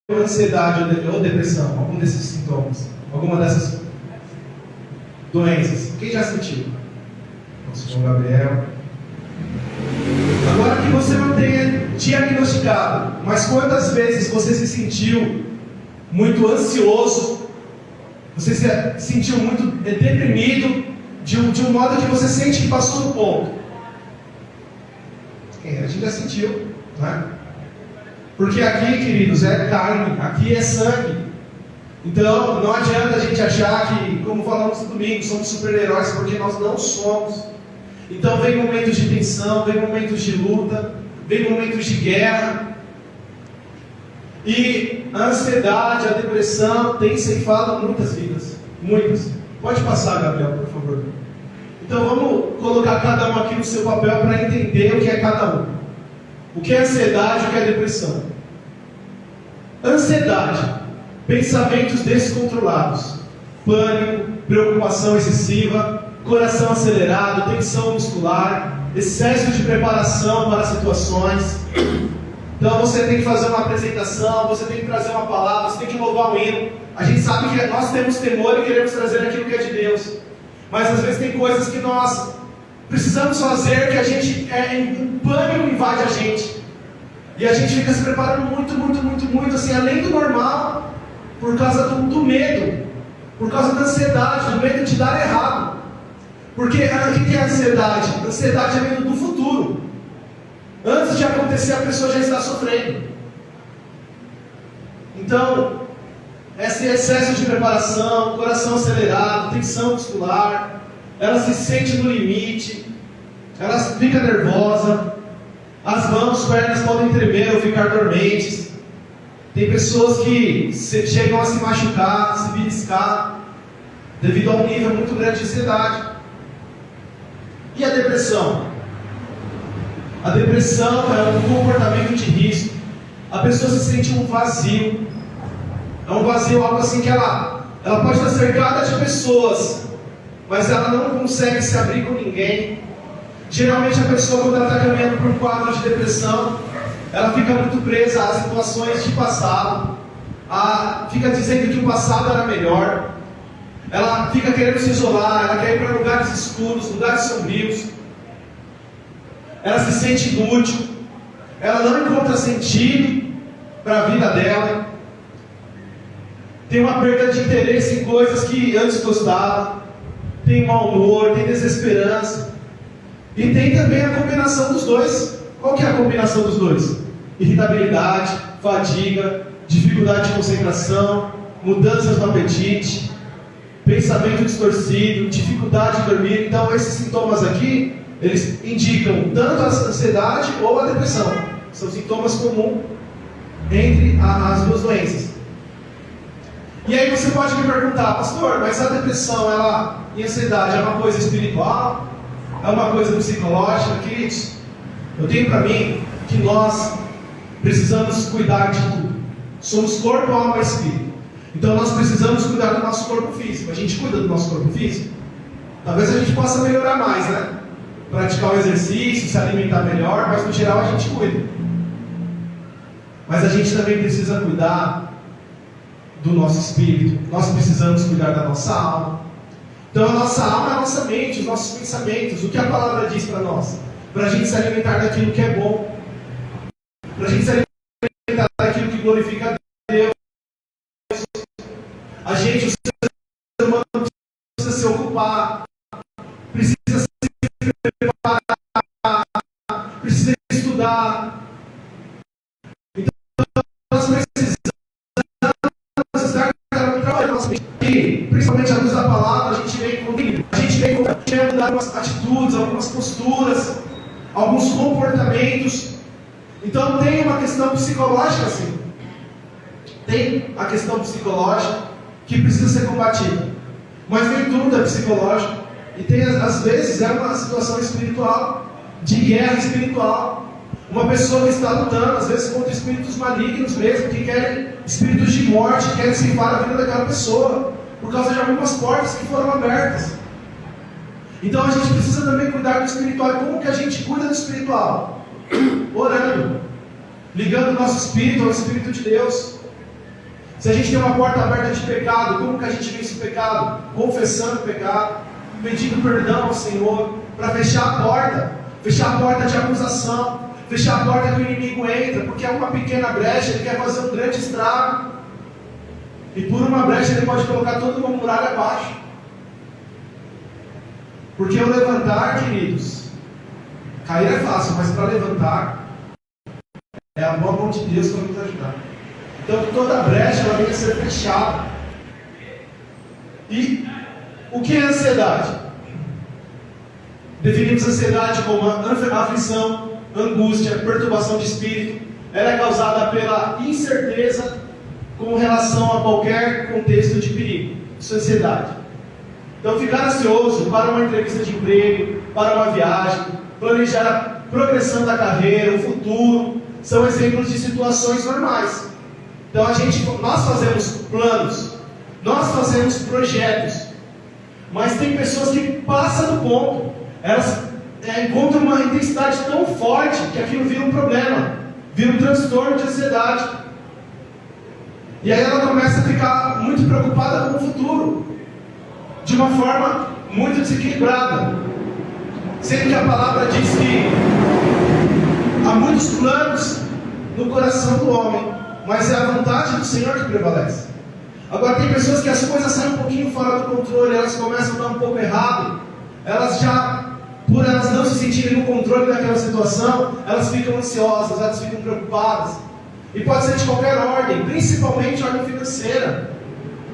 ansiedade ou depressão, algum desses sintomas, alguma dessas doenças? Quem já sentiu? Nosso João Gabriel. Agora que você não tenha diagnosticado, mas quantas vezes você se sentiu muito ansioso, você se sentiu muito deprimido, de um modo que você sente que passou do ponto? A gente já sentiu, né? Porque aqui, queridos, é carne, aqui é sangue. Então, não adianta a gente achar que, como falamos no domingo, somos super-heróis, porque nós não somos. Então, vem momentos de tensão, vem momentos de luta, vem momentos de guerra. E a ansiedade, a depressão, tem ceifado muitas vidas. Muitas. Pode passar, Gabriel, por favor. Então, vamos colocar cada um aqui no seu papel para entender o que é cada um. O que é ansiedade e o que é depressão? Ansiedade, pensamentos descontrolados, pânico, preocupação excessiva, coração acelerado, tensão muscular, excesso de preparação para situações. Então você tem que fazer uma apresentação, você tem que trazer uma palavra, você tem que louvar um hino. A gente sabe que nós temos temor e queremos trazer aquilo que é de Deus. Mas às vezes tem coisas que nós precisamos fazer que a gente, um pânico invade a gente. E a gente fica se preparando muito, assim, além do normal, por causa do medo, por causa da ansiedade, do medo de dar errado. Porque o que é ansiedade? Ansiedade é medo do futuro. Antes de acontecer, a pessoa já está sofrendo. Então, esse excesso de preparação, coração acelerado, tensão muscular, ela se sente no limite, ela fica nervosa, as mãos, pernas podem tremer ou ficar dormentes. Tem pessoas que chegam a se machucar, se beliscar, devido a um nível muito grande de ansiedade. E a depressão? A depressão é um comportamento de risco. A pessoa se sente um vazio. É um vazio, algo assim que ela pode estar cercada de pessoas, mas ela não consegue se abrir com ninguém. Geralmente a pessoa, quando ela está caminhando por um quadro de depressão, ela fica muito presa às situações de passado, fica dizendo que o passado era melhor, ela fica querendo se isolar, ela quer ir para lugares escuros, lugares sombrios, ela se sente inútil, ela não encontra sentido para a vida dela, tem uma perda de interesse em coisas que antes gostava, tem mau humor, tem desesperança. E tem também a combinação dos dois. Qual que é a combinação dos dois? Irritabilidade, fadiga, dificuldade de concentração, mudanças no apetite, pensamento distorcido, dificuldade de dormir. Então esses sintomas aqui, eles indicam tanto a ansiedade ou a depressão. São sintomas comuns entre as duas doenças. E aí você pode me perguntar, pastor, mas a depressão e a ansiedade é uma coisa espiritual? É uma coisa psicológica? Queridos, eu tenho para mim que nós precisamos cuidar de tudo. Somos corpo, alma e espírito. Então nós precisamos cuidar do nosso corpo físico. A gente cuida do nosso corpo físico? Talvez a gente possa melhorar mais, né? Praticar o exercício, se alimentar melhor, mas no geral a gente cuida. Mas a gente também precisa cuidar do nosso espírito. Nós precisamos cuidar da nossa alma. Então a nossa alma é a nossa mente, os nossos pensamentos. O que a palavra diz para nós? Para a gente se alimentar daquilo que é bom, para a gente se alimentar daquilo que glorifica a Deus. A gente, o ser humano, precisa se ocupar, precisa se preparar, precisa estudar. Então nós precisamos estar trabalhando nossa mente. E principalmente à luz da palavra, a gente vem mudar algumas atitudes, algumas posturas, alguns comportamentos. Então tem uma questão psicológica, sim. Tem a questão psicológica que precisa ser combatida. Mas nem tudo é psicológico. E tem, às vezes, é uma situação espiritual, de guerra espiritual. Uma pessoa que está lutando, às vezes, contra espíritos malignos mesmo, que querem espíritos de morte, que querem ceifar a vida daquela pessoa, por causa de algumas portas que foram abertas. Então a gente precisa também cuidar do espiritual. E como que a gente cuida do espiritual? Orando, ligando o nosso espírito ao Espírito de Deus. Se a gente tem uma porta aberta de pecado, como que a gente vence o pecado? Confessando o pecado, pedindo perdão ao Senhor, para fechar a porta de acusação, fechar a porta que o inimigo entra, porque é uma pequena brecha, ele quer fazer um grande estrago, e por uma brecha ele pode colocar toda uma muralha abaixo. Porque o levantar, queridos, cair é fácil, mas para levantar é a boa mão de Deus para nos ajudar. Então toda brecha ela tem que ser fechada. E o que é ansiedade? Definimos ansiedade como aflição, angústia, perturbação de espírito. Ela é causada pela incerteza com relação a qualquer contexto de perigo. Isso é ansiedade. Então ficar ansioso para uma entrevista de emprego, para uma viagem, planejar a progressão da carreira, o futuro, são exemplos de situações normais. Então nós fazemos planos, nós fazemos projetos, mas tem pessoas que passam do ponto, elas encontram uma intensidade tão forte que aquilo vira um problema, vira um transtorno de ansiedade, e aí ela começa a ficar muito preocupada com o futuro, de uma forma muito desequilibrada, sendo que a palavra diz que há muitos planos no coração do homem, mas é a vontade do Senhor que prevalece. Agora tem pessoas que as coisas saem um pouquinho fora do controle, elas começam a dar um pouco errado, elas já, por elas não se sentirem no controle daquela situação, elas ficam ansiosas, elas ficam preocupadas, e pode ser de qualquer ordem, principalmente ordem financeira.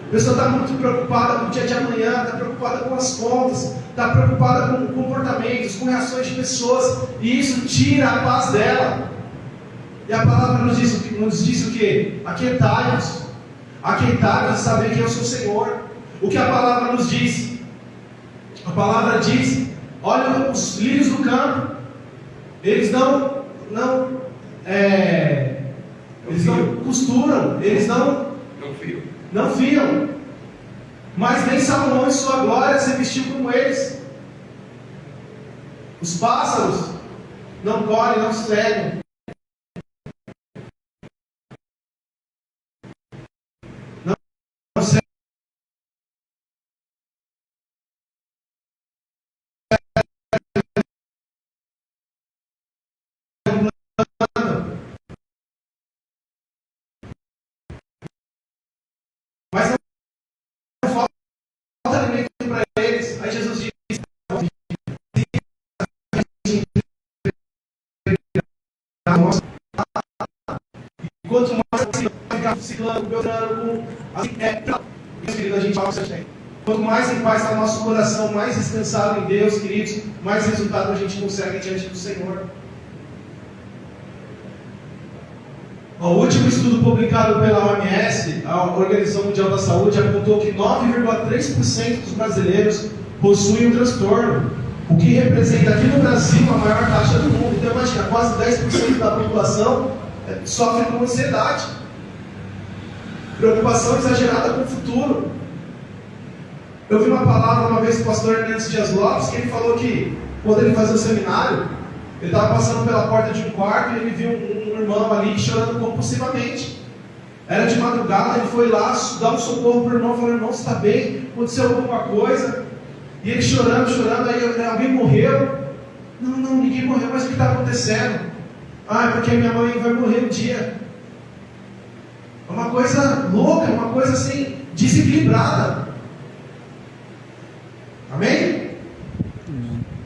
A pessoa está muito preocupada com o dia de amanhã, está preocupada com as contas, está preocupada com comportamentos, com reações de pessoas, e isso tira a paz dela. E a palavra nos diz o quê? Aquietai-vos e saber que eu sou o Senhor. O que a palavra nos diz? A palavra diz: olha os lírios do campo, eles não costuram, eles não fiam, mas nem Salomão em sua glória se vestiu como eles. Os pássaros não colhem, não cegam, não cegam. Mas não falta alimento para eles. Aí Jesus diz: quanto mais ficar ciclando, beltrando, querido, a gente fala assim. Quanto mais em paz está o nosso coração, mais descansado em Deus, queridos, mais resultado a gente consegue diante do Senhor. O último estudo publicado pela OMS, a Organização Mundial da Saúde, apontou que 9,3% dos brasileiros possuem um transtorno, o que representa aqui no Brasil a maior taxa do mundo. Então imagina, quase 10% da população sofre com ansiedade, preocupação exagerada com o futuro. Eu vi uma palavra uma vez do pastor Hernandes Dias Lopes, que ele falou que quando ele fazia o seminário, ele estava passando pela porta de um quarto e ele viu um irmão ali chorando compulsivamente. Era de madrugada, ele foi lá dar um socorro para o irmão, falou: irmão, você está bem? Aconteceu alguma coisa? E ele chorando, aí alguém morreu? Não, ninguém morreu, mas o que está acontecendo? Ah, é porque minha mãe vai morrer um dia. É uma coisa louca, uma coisa assim, desequilibrada. Amém?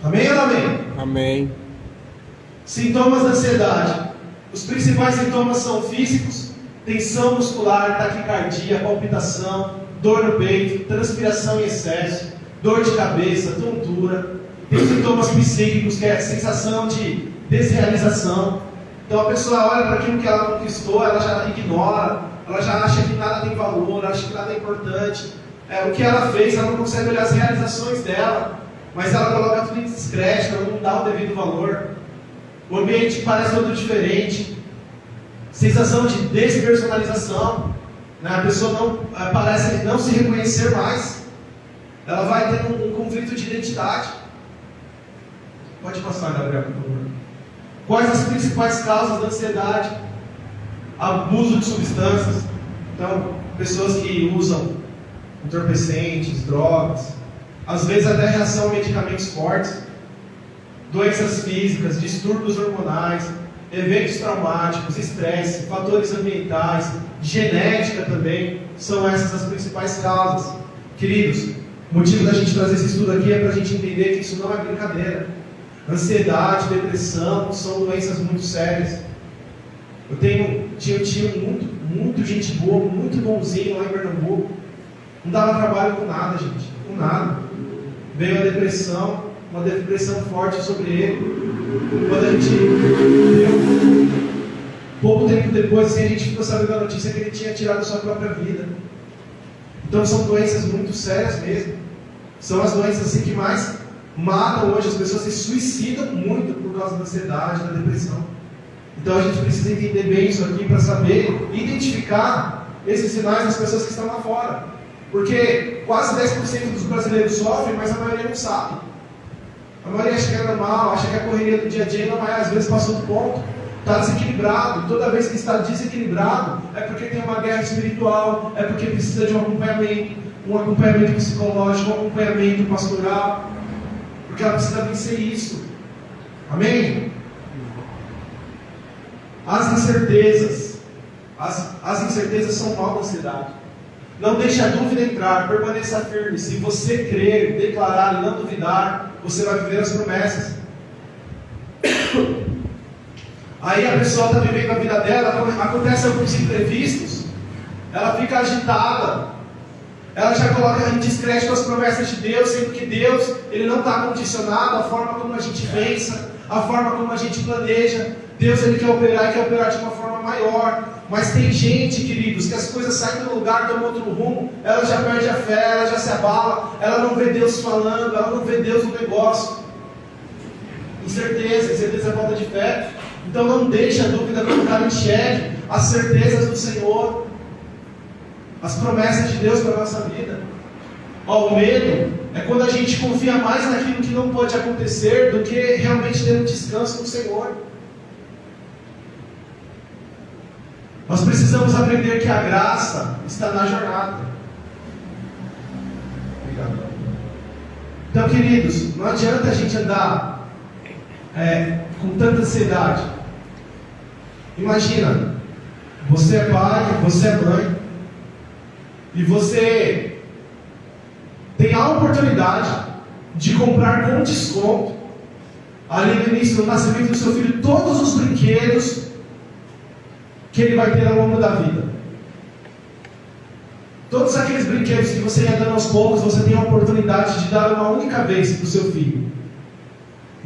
Amém ou não amém? Amém. Sintomas da ansiedade. Os principais sintomas são físicos: tensão muscular, taquicardia, palpitação, dor no peito, transpiração em excesso, dor de cabeça, tontura. Tem sintomas psíquicos, que é a sensação de desrealização. Então a pessoa olha para aquilo que ela conquistou, ela já ignora, ela já acha que nada tem valor, acha que nada é importante. O que ela fez, ela não consegue olhar as realizações dela, mas ela coloca tudo em descrédito, ela não dá o devido valor. O ambiente parece todo diferente. Sensação de despersonalização, né? A pessoa parece não se reconhecer mais. Ela vai ter um conflito de identidade. Pode passar, Gabriel, por favor. Quais as principais causas da ansiedade? Abuso de substâncias. Então, pessoas que usam entorpecentes, drogas, às vezes até reação a medicamentos fortes, doenças físicas, distúrbios hormonais, eventos traumáticos, estresse, fatores ambientais, genética também, são essas as principais causas. Queridos, o motivo da gente trazer esse estudo aqui é para a gente entender que isso não é brincadeira. Ansiedade, depressão são doenças muito sérias. Eu tinha um tio muito gente boa, muito bonzinho lá em Pernambuco. Não dava trabalho com nada, gente, com nada. Veio a depressão, uma depressão forte sobre ele. Quando a gente viu, pouco tempo depois, assim, a gente ficou sabendo a notícia que ele tinha tirado a sua própria vida. Então são doenças muito sérias mesmo. São as doenças assim que mais matam hoje. As pessoas se suicidam muito por causa da ansiedade, da depressão. Então a gente precisa entender bem isso aqui para saber identificar esses sinais das pessoas que estão lá fora. Porque quase 10% dos brasileiros sofrem, mas a maioria não sabe. A maioria acha que é normal, acha que a correria do dia a dia não é, às vezes passou do ponto, está desequilibrado. Toda vez que está desequilibrado é porque tem uma guerra espiritual, é porque precisa de um acompanhamento psicológico, um acompanhamento pastoral, porque ela precisa vencer isso. Amém? As incertezas são mal da ansiedade. Não deixe a dúvida entrar, permaneça firme. Se você crer, declarar e não duvidar, você vai viver as promessas. Aí a pessoa está vivendo a vida dela, acontecem alguns imprevistos, ela fica agitada, ela já coloca em descrédito as promessas de Deus, sendo que Deus, Ele não está condicionado à forma como a gente pensa, à forma como a gente planeja. Deus, Ele quer operar e quer operar de uma forma maior. Mas tem gente, queridos, que as coisas saem do lugar, tomam outro rumo, ela já perde a fé, ela já se abala, ela não vê Deus falando, ela não vê Deus no negócio. Incerteza é falta de fé. Então não deixe a dúvida colocar em xeque as certezas do Senhor, as promessas de Deus para a nossa vida. O medo é quando a gente confia mais naquilo que não pode acontecer do que realmente ter um descanso no Senhor. Nós precisamos aprender que a graça está na jornada. Obrigado. Então, queridos, não adianta a gente andar com tanta ansiedade. Imagina, você é pai, você é mãe, e você tem a oportunidade de comprar com desconto, ali no início do nascimento do seu filho, todos os brinquedos que ele vai ter ao longo da vida. Todos aqueles brinquedos que você ia dando aos poucos, você tem a oportunidade de dar uma única vez para o seu filho.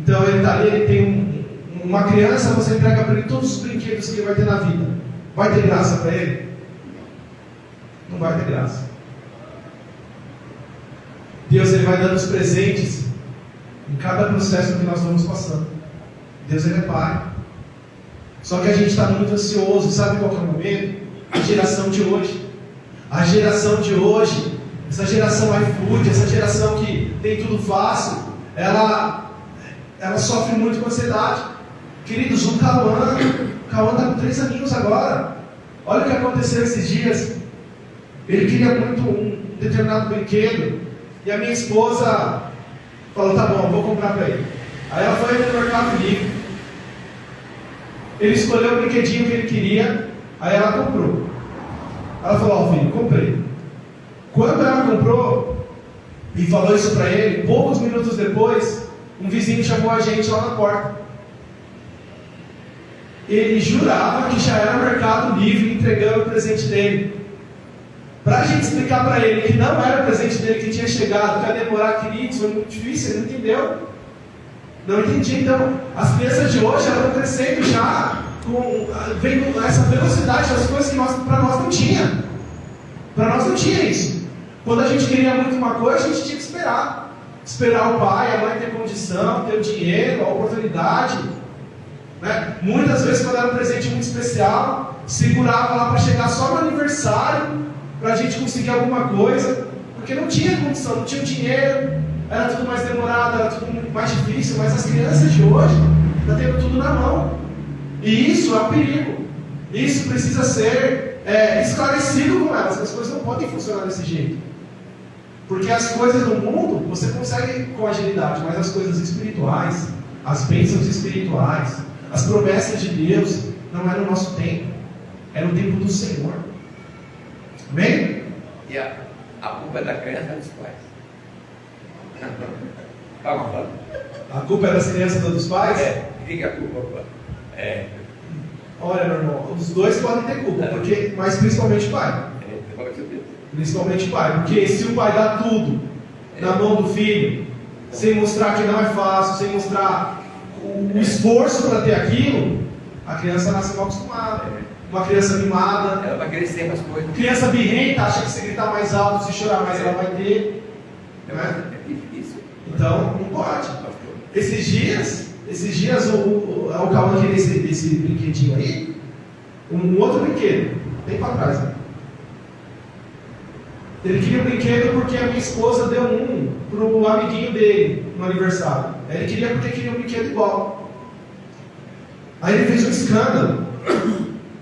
Então ele está ali, ele tem uma criança, você entrega para ele todos os brinquedos que ele vai ter na vida. Vai ter graça para ele? Não vai ter graça. Deus, Ele vai dando os presentes em cada processo que nós vamos passando. Deus, Ele é Pai. Só que a gente está muito ansioso. Sabe qual que é o momento? A geração de hoje. A geração de hoje, essa geração iFood, essa geração que tem tudo fácil, ela sofre muito com ansiedade. Queridos, o Cauã está com 3 aninhos agora. Olha o que aconteceu esses dias. Ele queria muito um determinado brinquedo, e a minha esposa falou, tá bom, vou comprar para ele. Aí ela foi no Mercado Livre, ele escolheu o brinquedinho que ele queria, aí ela comprou. Ela falou, filho, comprei. Quando ela comprou e falou isso para ele, poucos minutos depois, um vizinho chamou a gente lá na porta. Ele jurava que já era Mercado Livre entregando o presente dele. Para a gente explicar para ele que não era o presente dele que tinha chegado, que ia demorar, queridos, foi muito difícil, ele não entendeu. Não entendi. Então, as crianças de hoje, elas estão crescendo já, vendo essa velocidade das coisas que para nós não tinha. Para nós não tinha isso. Quando a gente queria muito uma coisa, a gente tinha que esperar. Esperar o pai, a mãe ter condição, ter o dinheiro, a oportunidade. Né? Muitas vezes, quando era um presente muito especial, segurava lá para chegar só no aniversário, para a gente conseguir alguma coisa, porque não tinha condição, não tinha dinheiro, era tudo mais demorado, era tudo mais difícil. Mas as crianças de hoje estão tendo tudo na mão, e isso é um perigo. Isso precisa ser esclarecido com elas, que as coisas não podem funcionar desse jeito. Porque as coisas do mundo, você consegue com agilidade, mas as coisas espirituais, as bênçãos espirituais, as promessas de Deus, não é no nosso tempo, é no tempo do Senhor. Amém? E a culpa é da criança dos pais. A culpa é das crianças ou dos pais? Fica a culpa. Olha, meu irmão, os dois podem ter culpa, mas principalmente o pai. Principalmente o pai, porque se o pai dá tudo na mão do filho, sem mostrar que não é fácil, sem mostrar o esforço para ter aquilo, a criança nasce mal acostumada. Uma criança mimada, ela vai crescer mais coisas. Criança birrenta, acha que se gritar mais alto, se chorar mais, ela vai ter. É difícil. Então, não pode. Esses dias o Cauã queria esse brinquedinho aí, um outro brinquedo, bem para trás. Né? Ele queria um brinquedo porque a minha esposa deu um pro amiguinho dele no aniversário. Ele queria porque queria um brinquedo igual. Aí ele fez um escândalo.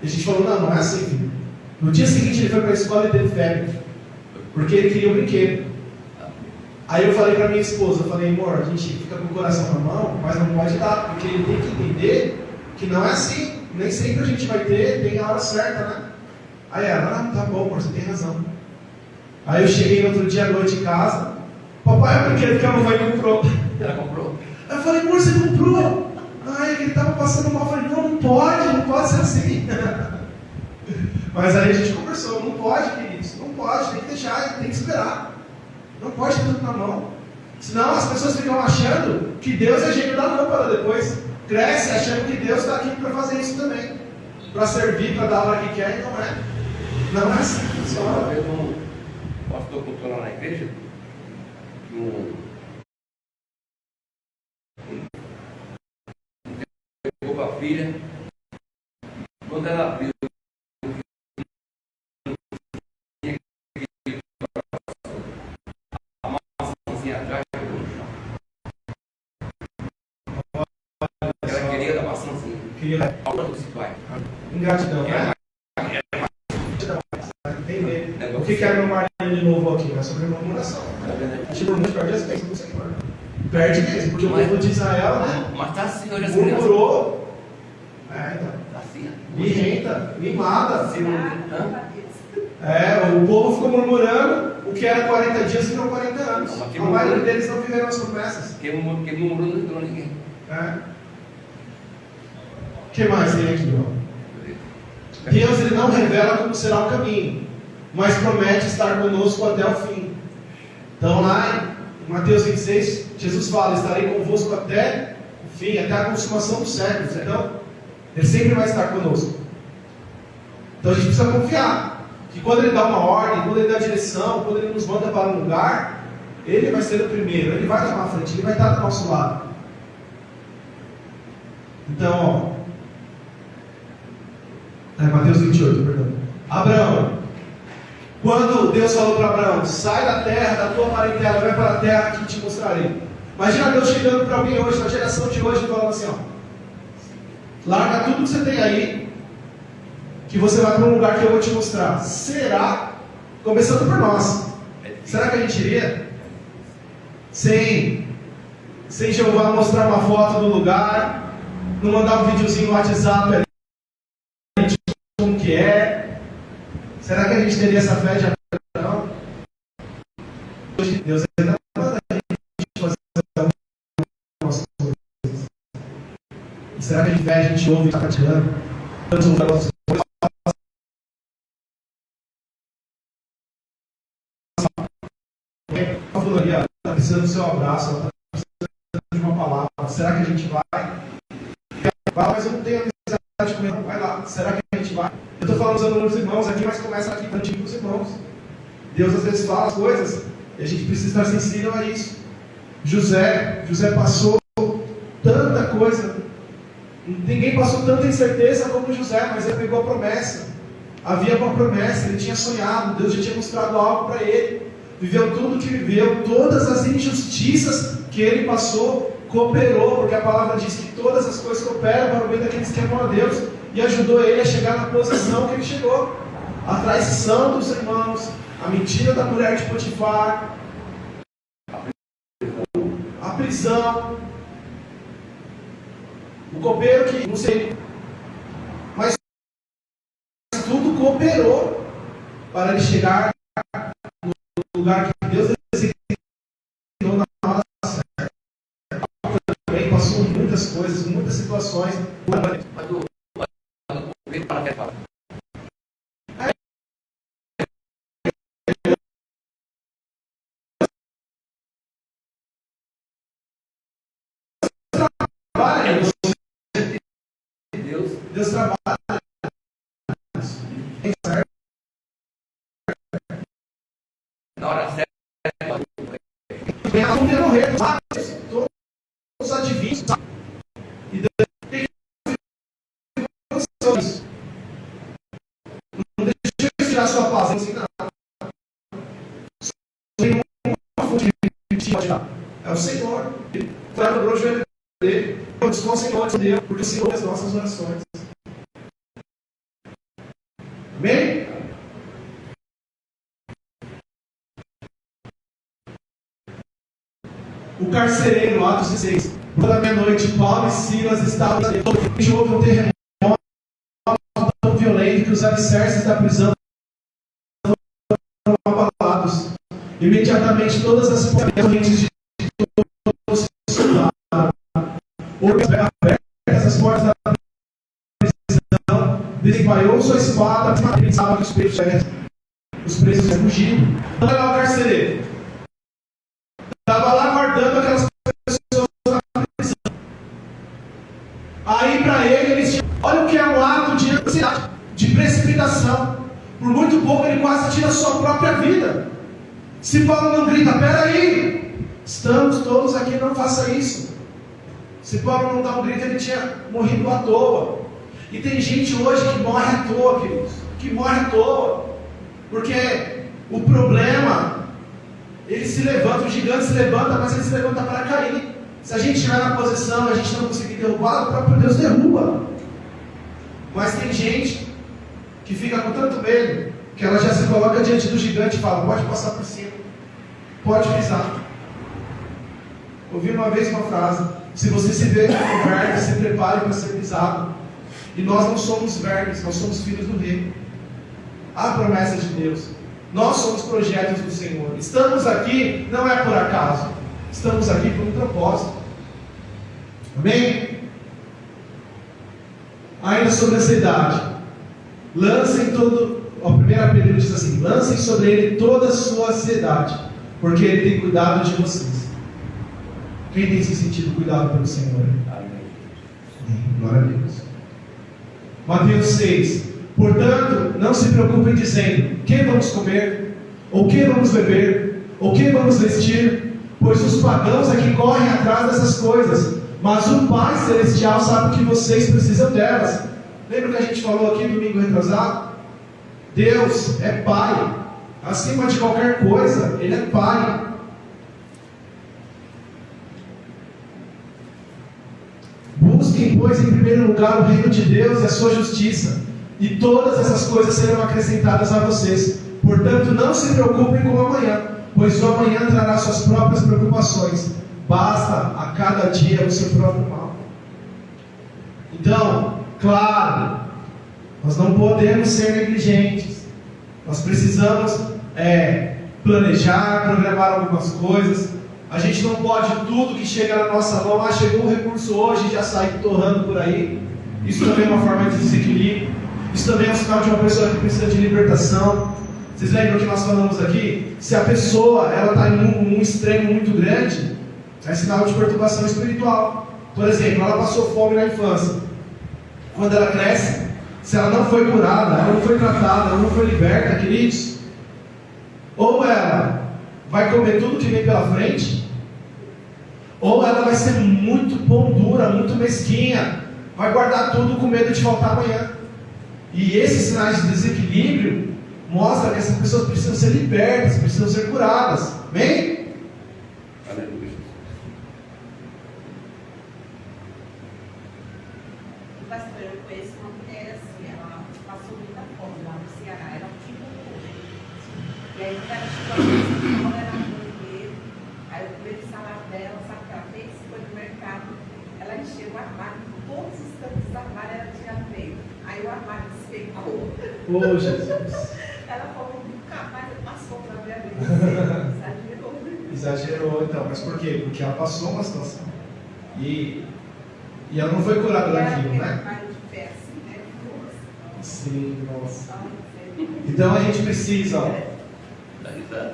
E a gente falou, não é assim, filho. No dia seguinte ele foi para a escola e teve febre. Porque ele queria um brinquedo. Aí eu falei para minha esposa, amor, a gente fica com o coração na mão, mas não pode dar, porque ele tem que entender que não é assim. Nem sempre a gente vai ter, tem a hora certa, né? Aí ela, tá bom, amor, você tem razão. Aí eu cheguei no outro dia à noite em casa, papai, o brinquedo que a mamãe comprou. Ela comprou? Aí eu falei, amor, você comprou? Ai, ele estava passando mal. Eu falei, não pode ser assim. Mas aí a gente conversou, não pode, queridos, não pode, tem que deixar, tem que esperar. Não pode ter tudo na mão. Senão as pessoas ficam achando que Deus é gênio da lâmpada depois. Cresce achando que Deus está aqui para fazer isso também. Para servir, para dar a hora que quer, e não é. Não é assim que funciona. Uma vez um pastor contou lá na igreja que pegou para a filha, quando ela abriu a maçãzinha atrás, jogou no chão. Ela queria da maçãzinha. Queria. Ingratidão, né? Entender. O que é meu marido de novo aqui? É sobre murmuração. A gente murmura, perde as bênçãos do Senhor. Perde mesmo, porque o povo de Israel, né? Mas está assim, olha as murmurou. Então. Está assim. Birrenta, mimada. Hã? O povo ficou murmurando, o que era 40 dias virou 40 anos. Não, a maioria deles não viveram as promessas. Quem murmurou não entrou ninguém. O que mais tem aqui, ó? Deus ele não revela como será o caminho, mas promete estar conosco até o fim. Então lá em Mateus 26, Jesus fala, estarei convosco até o fim, até a consumação dos séculos. Então, ele sempre vai estar conosco. Então a gente precisa confiar que quando ele dá uma ordem, quando ele dá direção, quando ele nos manda para um lugar, ele vai ser o primeiro, ele vai tomar a frente, ele vai estar do nosso lado. Então, Mateus 28, perdão. Abraão, quando Deus falou para Abraão, sai da terra, da tua parentela, vai para a terra que te mostrarei. Imagina Deus chegando para alguém hoje, na geração de hoje, falando assim, larga tudo que você tem aí, que você vai para um lugar que eu vou te mostrar. Será? Começando por nós. Será que a gente iria? Sem Jeová mostrar uma foto do lugar, não mandar um videozinho no WhatsApp ali, como que é? Será que a gente teria essa fé de Abraão? Deus ainda manda a gente fazer algumas coisas. E será que a gente ouve e está praticando? Está precisando do seu abraço, ela está precisando de uma palavra. Será que a gente vai? Mas eu não tenho amizade com ele. Não, vai lá. Será que a gente vai? Eu estou falando usando os irmãos aqui, mas começa aqui para os irmãos. Deus às vezes fala as coisas e a gente precisa estar sensível a isso. José passou tanta coisa. Ninguém passou tanta incerteza como José, mas ele pegou a promessa. Havia uma promessa, ele tinha sonhado, Deus já tinha mostrado algo para ele. Viveu tudo o que viveu, todas as injustiças que ele passou, cooperou, porque a palavra diz que todas as coisas cooperam para o bem daqueles que amam a Deus, e ajudou ele a chegar na posição que ele chegou. a traição dos irmãos, a mentira da mulher de Potifar, a prisão, o copeiro que, não sei, mas tudo cooperou para ele chegar no lugar que Deus designou na hora certa. Também passou muitas coisas, muitas situações. Mas o copeiro para que falar? Deus trabalha. Na hora certa. Vão morrer, todos os adivinhos. E Deus tem isso. Não deixa eu tirar sua paz. Assim, não. Nenhuma fonte de pode dar. É o Senhor. Ele dobrou o joelho dele. Com o Senhor de Deus, porque o Senhor é as nossas orações. Amém? O carcereiro, Atos 16. Toda meia-noite, Paulo e Silas estavam houve um terremoto tão violento que os alicerces da prisão foram abalados. Imediatamente todas as correntes de todos se soltaram. Houve abertas as portas da prisão, desembainhou sua espada, pensava que os presos fugiram. Olha lá o carcereiro. Estava lá guardando aquelas pessoas na prisão. Aí para ele, olha o que é um ato de ansiedade, de precipitação. Por muito pouco ele quase tira a sua própria vida. Se Paulo não grita, peraí, estamos todos aqui, não faça isso. Se Paulo não dá um grito, ele tinha morrido à toa. E tem gente hoje que morre à toa, queridos. Que morre à toa. Porque o problema, ele se levanta, o gigante se levanta, mas ele se levanta para cair. Se a gente estiver na posição e a gente não conseguir derrubar, o próprio Deus derruba. Mas tem gente que fica com tanto medo, que ela já se coloca diante do gigante e fala, pode passar por cima, pode pisar. Ouvi uma vez uma frase, se você se vê como verme, se prepare para ser pisado. E nós não somos vermes, nós somos filhos do rei. A promessa de Deus. Nós somos projetos do Senhor. Estamos aqui não é por acaso. Estamos aqui por um propósito. Amém? Ainda sobre a ansiedade. Lancem todo... A primeira Pedro diz assim, lancem sobre ele toda a sua ansiedade, porque ele tem cuidado de vocês. Quem tem se sentido cuidado pelo Senhor? Amém. Glória a Deus. Mateus 6. Portanto, não se preocupem dizendo, que vamos comer? Ou que vamos beber? Ou que vamos vestir? Pois os pagãos é que correm atrás dessas coisas. Mas o Pai Celestial sabe que vocês precisam delas. Lembra que a gente falou aqui domingo retrasado? Deus é Pai. Acima de qualquer coisa, Ele é Pai. Busquem, pois, em primeiro lugar o reino de Deus e a sua justiça, e todas essas coisas serão acrescentadas a vocês. Portanto, não se preocupem com o amanhã, pois o amanhã trará suas próprias preocupações. Basta a cada dia o seu próprio mal. Então, claro, nós não podemos ser negligentes. Nós precisamos planejar, programar algumas coisas. A gente não pode tudo que chega na nossa mão, chegou um recurso hoje e já sai torrando por aí. Isso também é uma forma de desequilíbrio. Isso também é um sinal de uma pessoa que precisa de libertação. Vocês lembram que nós falamos aqui? Se a pessoa está em um extremo muito grande, é sinal de perturbação espiritual. Por exemplo, ela passou fome na infância. Quando ela cresce, se ela não foi curada, ela não foi tratada, ela não foi liberta, queridos, ou ela vai comer tudo que vem pela frente, ou ela vai ser muito pão dura, muito mesquinha, vai guardar tudo com medo de faltar amanhã. E esses sinais de desequilíbrio mostram que essas pessoas precisam ser libertas, precisam ser curadas. Amém? Aleluia. Pastor, eu conheço uma mulher assim, ela passou muita fome lá no Ceará, ela E aí, quando ela chegou, ela era muito dinheiro. Aí, o primeiro salário dela, sabe o que ela fez? Foi no mercado. Ela encheu o armário, todos os cantos do armário ela tinha no meio. Aí, o armário despecou. Oh, Jesus. Ela falou, nunca mais passou para ver a vida. Exagerou. Exagerou, então. Mas por quê? Porque ela passou uma situação. E ela não foi curada daquilo, né? Sim, nossa. Então a gente precisa, ó,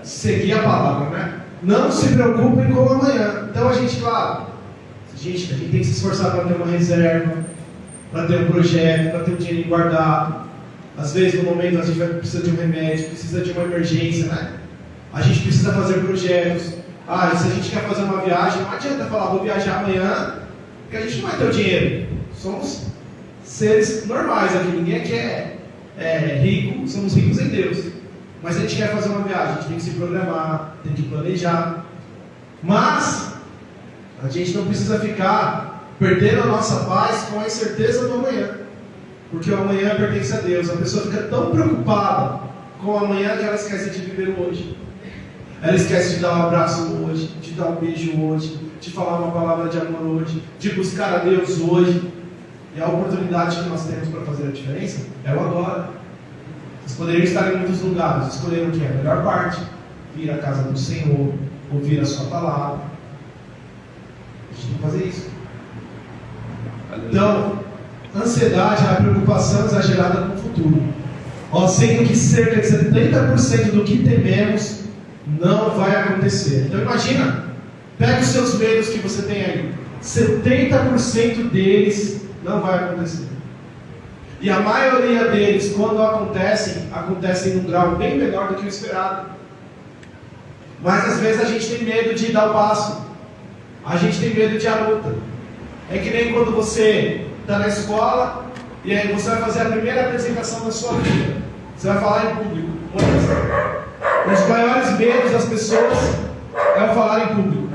seguir a palavra, né? Não se preocupem com o amanhã. Então a gente, claro, a gente tem que se esforçar para ter uma reserva, para ter um projeto, para ter um dinheiro guardado. Às vezes no momento a gente precisa de um remédio, precisa de uma emergência, né? A gente precisa fazer projetos. E se a gente quer fazer uma viagem, não adianta falar, vou viajar amanhã, porque a gente não vai ter o dinheiro. Somos seres normais aqui, ninguém aqui é rico, somos ricos em Deus. Mas a gente quer fazer uma viagem, a gente tem que se programar, tem que planejar. Mas a gente não precisa ficar perdendo a nossa paz com a incerteza do amanhã. Porque o amanhã pertence a Deus. A pessoa fica tão preocupada com o amanhã que ela esquece de viver o hoje. Ela esquece de dar um abraço hoje, de dar um beijo hoje, de falar uma palavra de amor hoje, de buscar a Deus hoje. E a oportunidade que nós temos para fazer a diferença é o agora. Vocês poderiam estar em muitos lugares, escolheram o que é a melhor parte: vir à casa do Senhor, ouvir a sua palavra. A gente tem que fazer isso. Então, ansiedade é a preocupação exagerada com o futuro. Sendo que cerca de 70% do que tememos não vai acontecer. Então imagina, pega os seus medos que você tem aí, 70% deles não vai acontecer. E a maioria deles, quando acontecem num grau bem menor do que o esperado. Mas às vezes a gente tem medo de dar o passo. A gente tem medo de ir à luta. É que nem quando você está na escola e aí você vai fazer a primeira apresentação da sua vida. Você vai falar em público. Um dos maiores medos das pessoas é o falar em público.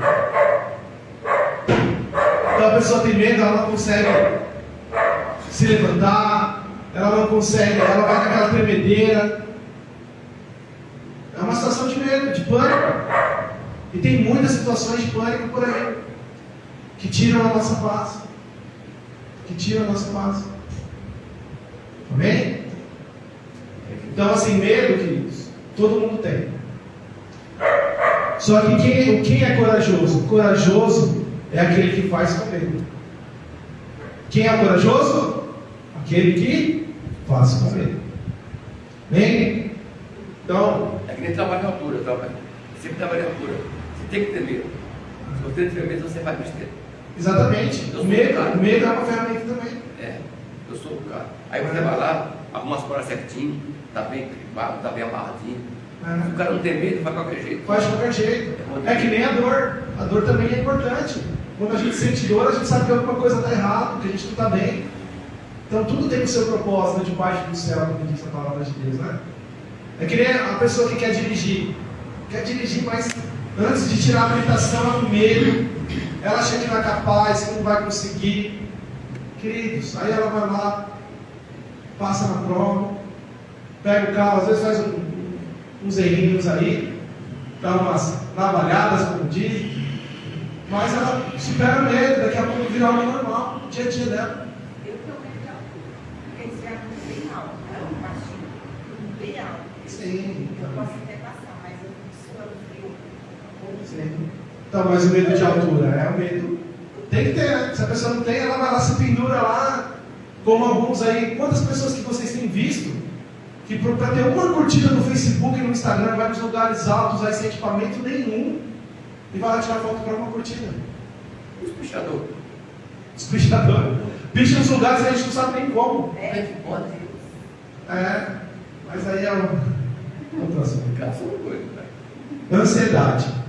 Então a pessoa tem medo, ela não consegue se levantar, ela não consegue, ela vai com aquela tremedeira. É uma situação de medo, de pânico. E tem muitas situações de pânico por aí que tiram a nossa paz. Amém? Então, assim, medo, queridos, todo mundo tem. Só que quem é corajoso? Corajoso é aquele que faz com medo. Quem é corajoso? Aquele que faz com medo. Amém? Então, é que nem trabalho em altura, sempre trabalha em altura. Você tem que ter medo. Se você não tiver medo, você faz besteira. Exatamente. O medo é uma ferramenta também. Eu sou o cara. Aí você vai lá, arruma as coisas certinho, tá bem clipado, tá bem amarradinho. Se o cara não tem medo, faz de qualquer jeito. Faz de qualquer jeito. É que nem a dor. A dor também é importante. Quando a gente sente dor, a gente sabe que alguma coisa está errada, que a gente não está bem. Então tudo tem o seu propósito debaixo do céu, como diz a palavra de Deus, né? É que nem a pessoa que quer dirigir. Mas antes de tirar a habilitação, ela com medo. Ela acha que não é capaz, que não vai conseguir. Queridos, aí ela vai lá, passa na prova, pega o carro, às vezes faz uns errinhos aí, dá umas navalhadas, como diz, mas ela supera o medo, daqui a pouco vira algo normal, no dia a dia dela. Eu também já porque esse é muito bem alto, não baixinho, bem alto. Sim. Eu posso até passar, mas eu fico suando frio. Sim. Então, mas o medo de altura é o medo. Tem que ter, né? Se a pessoa não tem, ela vai lá, se pendura lá, como alguns aí. Quantas pessoas que vocês têm visto que para ter uma curtida no Facebook e no Instagram vai nos lugares altos aí sem equipamento nenhum e vai lá tirar foto para uma curtida? Espichador. Picha nos lugares que a gente não sabe nem como. Mas aí é outro assunto. Ansiedade.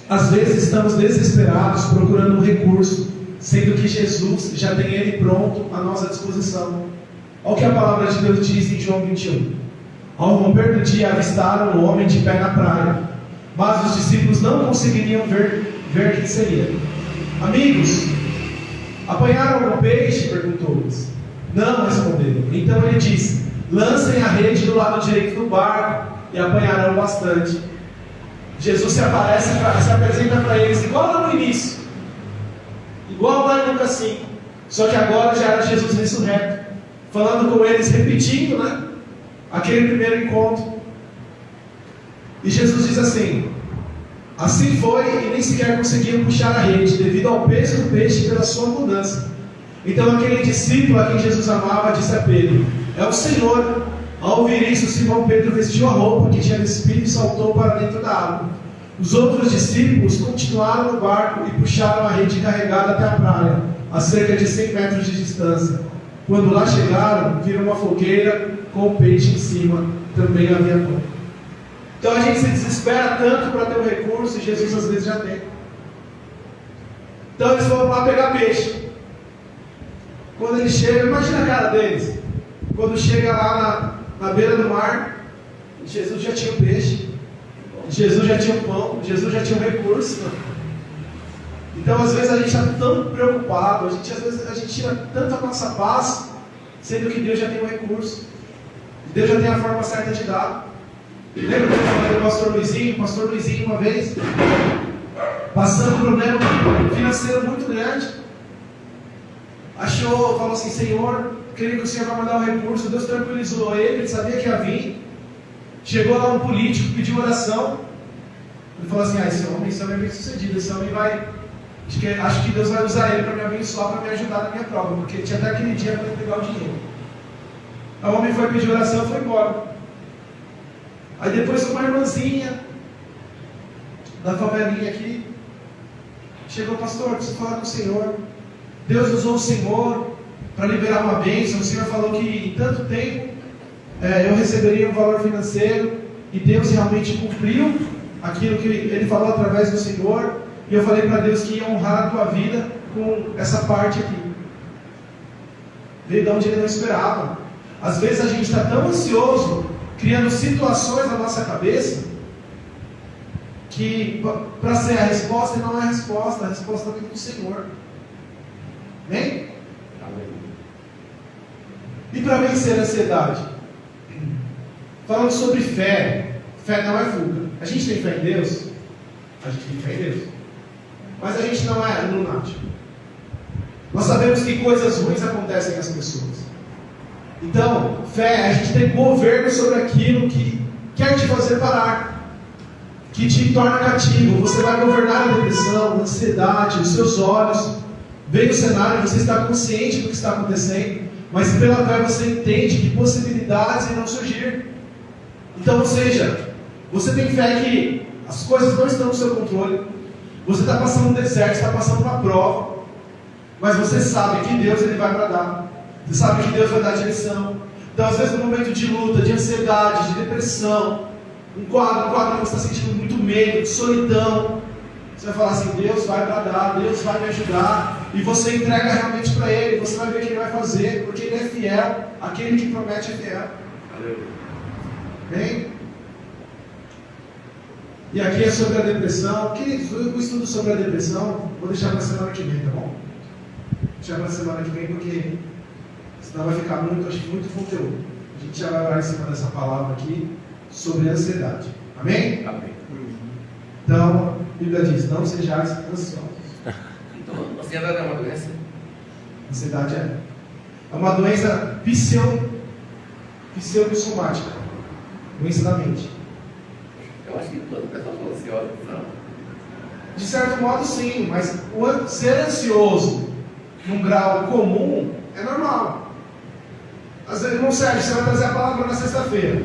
Às vezes estamos desesperados procurando um recurso, sendo que Jesus já tem ele pronto à nossa disposição. Olha o que a palavra de Deus diz em João 21. Ao romper do dia avistaram um homem de pé na praia, mas os discípulos não conseguiriam ver quem seria. Amigos, apanharam algum peixe? Perguntou-lhes. Não, responderam. Então ele disse: lancem a rede do lado direito do barco e apanharão bastante. Jesus se apresenta para eles igual lá no início, igual lá em Lucas 5, só que agora já era Jesus ressurreto, falando com eles, repetindo, né, aquele primeiro encontro. E Jesus diz assim: assim foi, e nem sequer conseguiram puxar a rede, devido ao peso do peixe e pela sua abundância. Então aquele discípulo a quem Jesus amava disse a Pedro: é o Senhor. Ao ouvir isso, Simão Pedro vestiu a roupa que tinha despido e saltou para dentro da água. Os outros discípulos continuaram no barco e puxaram a rede carregada até a praia, a cerca de 100 metros de distância. Quando lá chegaram, viram uma fogueira com o peixe em cima, também havia pão. Então a gente se desespera tanto para ter um recurso e Jesus às vezes já tem. Então eles foram lá pegar peixe. Quando eles chegam, imagina a cara deles. Quando chega lá na beira do mar, Jesus já tinha o peixe, Jesus já tinha o pão, Jesus já tinha o recurso. Então às vezes a gente está tão preocupado, às vezes a gente tira tanto a nossa paz, sendo que Deus já tem o recurso, Deus já tem a forma certa de dar. Lembra que eu falei do pastor Luizinho? O pastor Luizinho uma vez, passando um problema financeiro muito grande, falou assim: Senhor, creio que o Senhor vai mandar um recurso. Deus tranquilizou ele sabia que ia vir. Chegou lá um político, pediu oração. Ele falou assim: esse homem é bem sucedido, esse homem vai, acho que Deus vai usar ele para me abençoar, para me ajudar na minha prova, porque ele tinha até aquele dia para pegar o dinheiro. O homem foi pedir oração e foi embora. Aí depois uma irmãzinha da favelinha aqui chegou: pastor, preciso falar com o Senhor. Deus usou o Senhor para liberar uma bênção. O Senhor falou que em tanto tempo eu receberia um valor financeiro, e Deus realmente cumpriu aquilo que Ele falou através do Senhor. E eu falei para Deus que ia honrar a tua vida com essa parte aqui. Veio de onde Ele não esperava. Às vezes a gente está tão ansioso, criando situações na nossa cabeça, que para ser a resposta não é a resposta vem do Senhor. Amém? E para vencer a ansiedade? Falando sobre fé. Fé não é fuga. A gente tem fé em Deus? A gente tem fé em Deus. Mas a gente não é lunático. Nós sabemos que coisas ruins acontecem com as pessoas. Então, fé, a gente tem governo sobre aquilo que quer te fazer parar, que te torna cativo. Você vai governar a depressão, a ansiedade, os seus olhos. Vem o cenário, você está consciente do que está acontecendo, mas pela fé você entende que possibilidades irão surgir. Então, ou seja, você tem fé que as coisas não estão no seu controle, você está passando um deserto, está passando uma prova, mas você sabe que Deus Ele vai bradar, você sabe que Deus vai dar direção. Então, às vezes, no momento de luta, de ansiedade, de depressão, um quadro que você está sentindo muito medo, de solidão, você vai falar assim: Deus vai bradar, Deus vai me ajudar, e você entrega realmente para Ele, você vai ver o que Ele vai fazer, porque Ele é fiel, aquele que promete é fiel. Bem? E aqui é sobre a depressão. O estudo sobre a depressão vou deixar para a semana que vem, tá bom? Vou deixar para a semana que vem, porque senão vai ficar muito conteúdo. A gente já vai orar em cima dessa palavra aqui sobre a ansiedade. Amém? Amém. Então, a Bíblia diz: não sejais ansiosos. Então, ansiedade é uma doença? Ansiedade é uma doença pseudo-somática, doença da mente. Eu acho que toda pessoa está ansiosa, não? De certo modo, sim, mas ser ansioso num grau comum é normal. Às vezes, irmão Sérgio, você vai trazer a palavra na sexta-feira.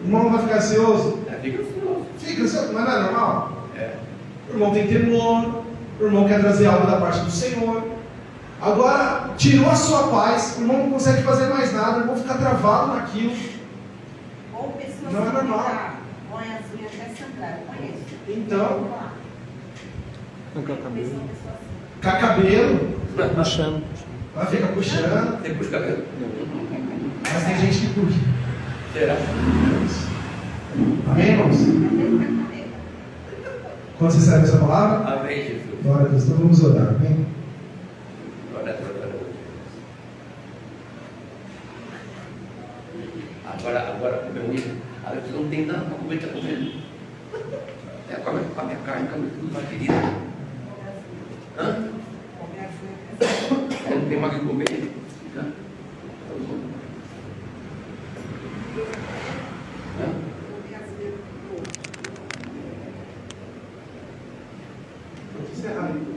O irmão não vai ficar ansioso? Fica ansioso. Fica ansioso, mas não é normal? É. O irmão tem temor, o irmão quer trazer algo da parte do Senhor. Agora, tirou a sua paz, o irmão não consegue fazer mais nada, o irmão fica travado naquilo. Ou pessoas Não é normal. põe as unhas até sangrar, conheço. Então, Com o cabelo. com cabelo, Puxando. ela fica puxando, Você puxa o cabelo? mas tem gente que puxa. Será? Amém, irmãos? Quando você sabe essa palavra? Amém, Jesus. Glória a Deus. Então vamos orar, amém? Glória a Deus. Agora, meu amigo, Aí eu não tenho nada para comer, está comendo. É com a minha carne, com a minha querida. Hã? Eu não tenho mais o que comer. Fica. Hã? Vou encerrar aí.